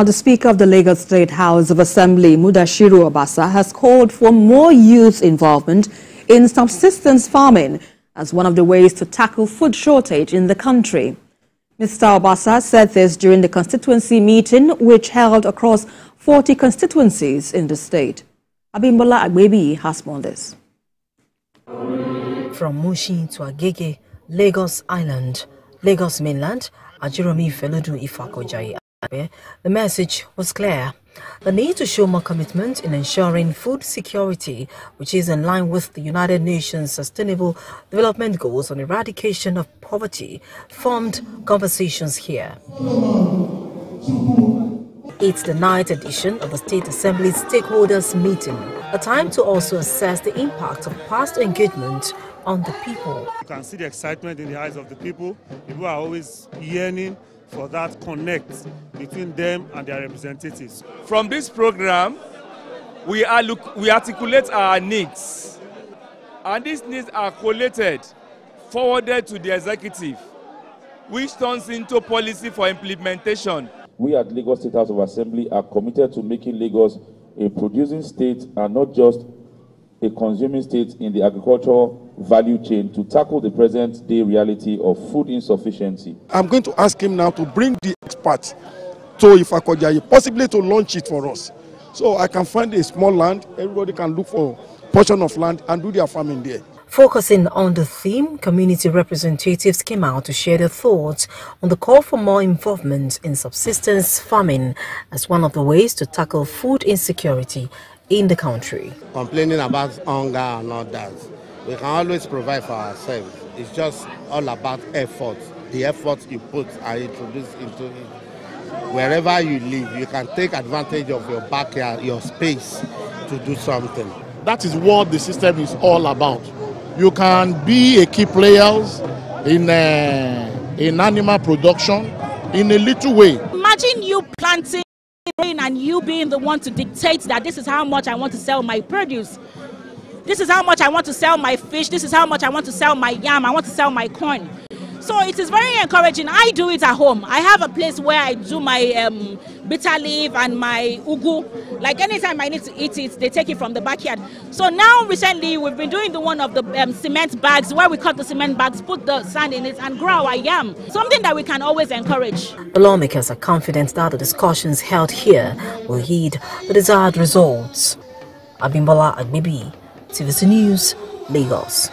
The Speaker of the Lagos State House of Assembly, Mudashiru Obasa, has called for more youth involvement in subsistence farming as one of the ways to tackle food shortage in the country. Mr. Obasa said this during the constituency meeting, which held across 40 constituencies in the state. Abimbola Agbebi has more on this. From Mushin to Agege, Lagos Island, Lagos Mainland, Ajiromi Feludu Ifakojayi. The message was clear: the need to show more commitment in ensuring food security, which is in line with the United Nations Sustainable Development Goals on eradication of poverty, formed conversations here. It's the 9th edition of the State Assembly's Stakeholders Meeting, a time to also assess the impact of past engagement on the people. You can see the excitement in the eyes of the people. People are always yearning for that connect between them and their representatives. From this program, we articulate our needs, and these needs are collated, forwarded to the executive, which turns into policy for implementation. We at Lagos State House of Assembly are committed to making Lagos a producing state and not just a consuming state in the agricultural value chain to tackle the present-day reality of food insufficiency. I'm going to ask him now to bring the experts to Ifakojayi, possibly to launch it for us. So I can find a small land, everybody can look for a portion of land and do their farming there. Focusing on the theme, community representatives came out to share their thoughts on the call for more involvement in subsistence farming as one of the ways to tackle food insecurity in the country. Complaining about hunger and all that, we can always provide for ourselves. It's just all about effort. The effort you put and introduce into it. Wherever you live, you can take advantage of your backyard, your space to do something. That is what the system is all about. You can be a key player in animal production in a little way. Imagine you planting and you being the one to dictate that this is how much I want to sell my produce. This is how much I want to sell my fish. This is how much I want to sell my yam. I want to sell my corn. So it is very encouraging. I do it at home. I have a place where I do my bitter leaf and my ugu. Like anytime I need to eat it, they take it from the backyard. So now recently we've been doing the one of the cement bags where we cut the cement bags, put the sand in it and grow our yam. Something that we can always encourage. The lawmakers are confident that the discussions held here will yield the desired results. Abimbola Agbebi, TVC News, Lagos.